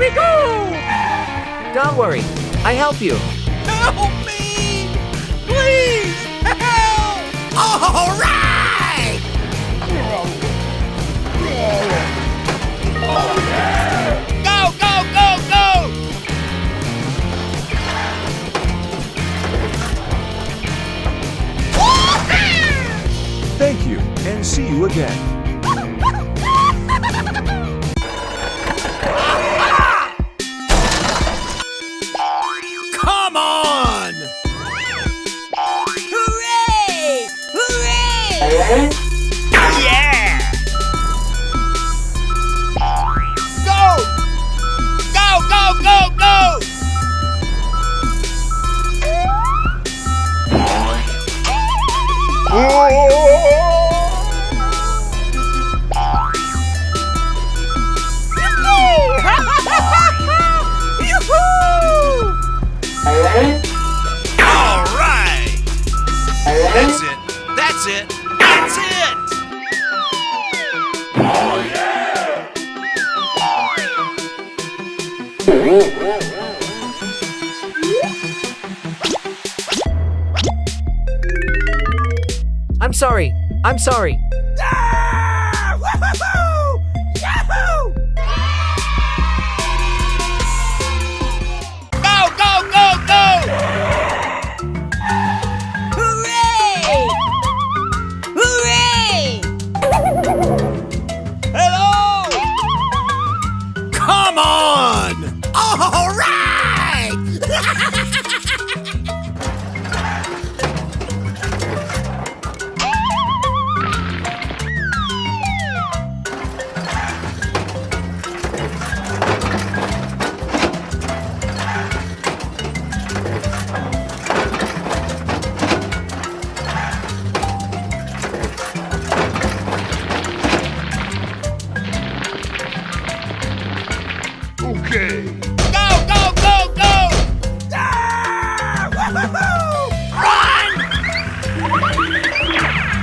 we go! Don't worry, I help you. Help me! Please, help! All right! Go, go, go, go! Thank you, and see you again. Come on! Hooray! Hooray! Yeah! Go! Go, go, go, go! All right! That's it! That's it! That's it! I'm sorry. I'm sorry. Ah! Woo-hoo-hoo! Yahoo! Go, go, go, go! Hooray! Hooray! Hello! Come on! All right! Okay. Go, go, go, go! Ah! Woo-hoo-hoo! Run!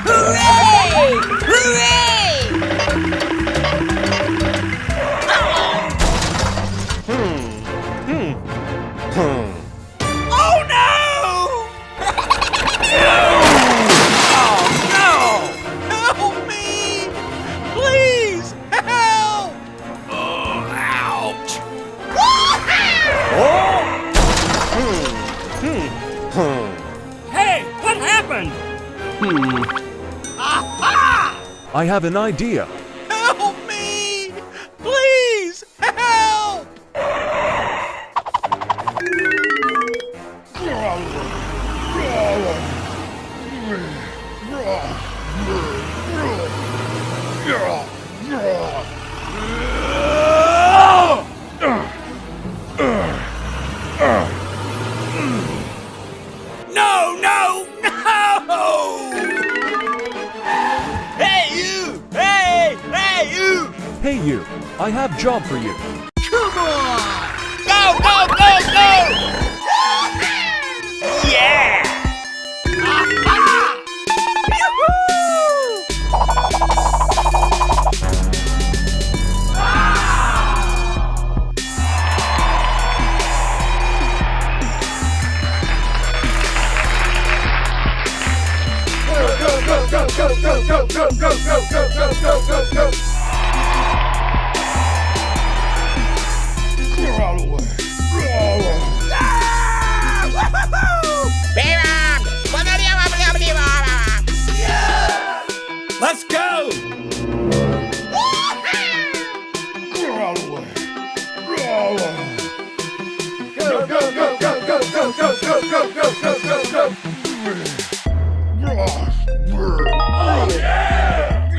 Hooray! Hooray! Oh no! Oh no! Help me! Please, help! Oh, ouch! Hey, what happened? Aha! I have an idea. Help me! Please, help! No, no, no! Hey, you! Hey, hey, you! Hey you, I have job for you. Come on! Go, go, go, go! Yeah! Aha! Yoo-hoo! Let's go! Oh yeah!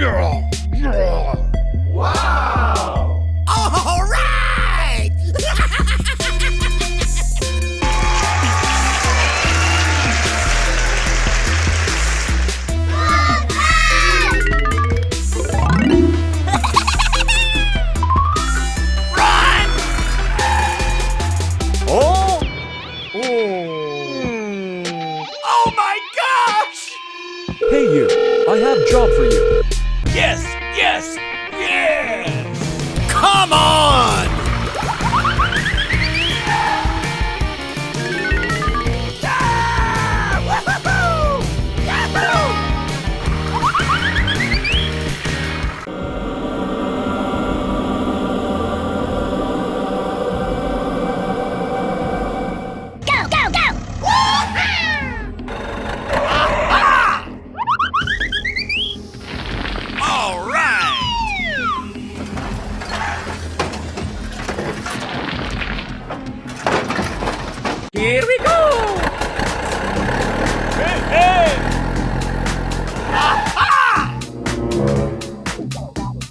Here we go!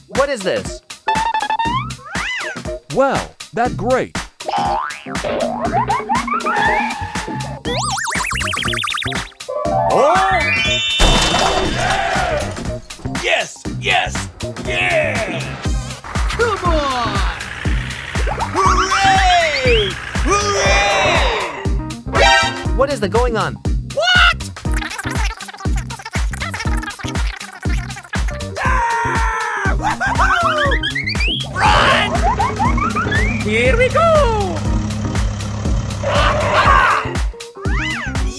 What is this? Wow, that's great. Yes, yes, yes! Come on! Hooray! Hooray! What is the going on? What? Ah! Woo-hoo-hoo! Run! Here we go!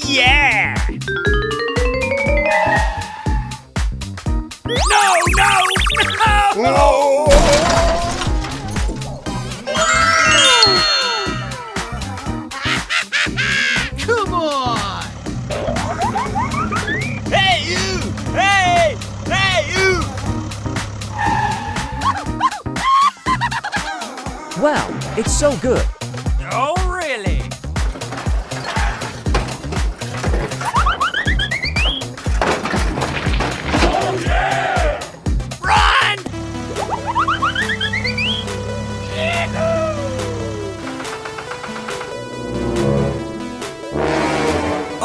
Yeah! No, no, no! Come on! Hey, you! Hey! Hey, you! Wow, it's so good. Oh, really? Run!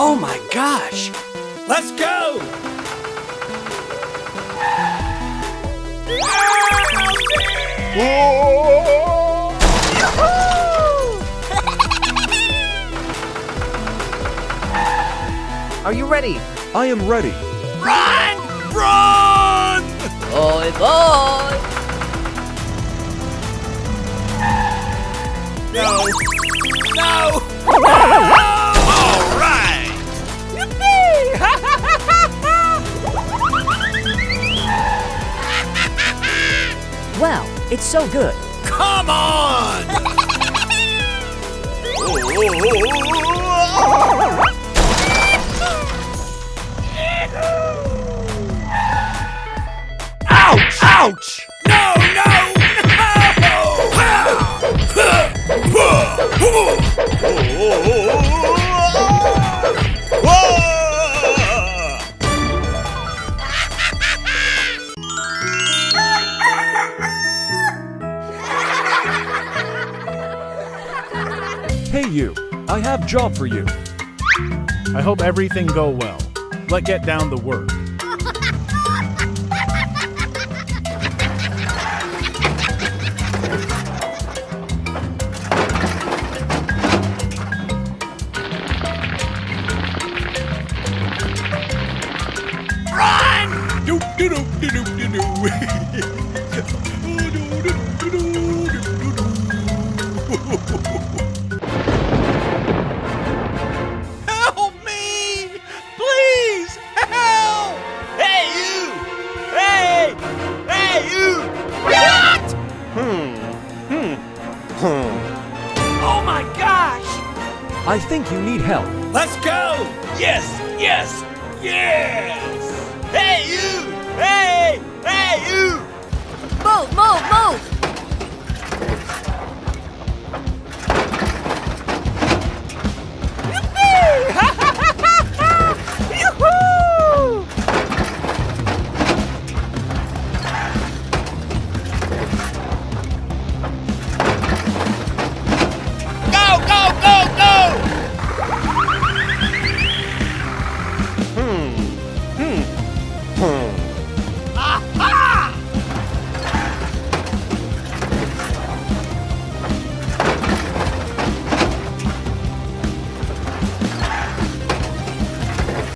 Oh my gosh! Let's go! Are you ready? I am ready. Run! Run! Boy, boy! No! No! All right! Wow, it's so good. Come on! Ouch! Ouch! No! No! Hey you, I have job for you. I hope everything go well. Let's get down to work. Run! Doop doo doop doo doop doo doo. Help me! Please! Help! Hey, you! Hey! Hey, you! What? Oh my gosh! I think you need help. Let's go! Yes! Yes! Yeah!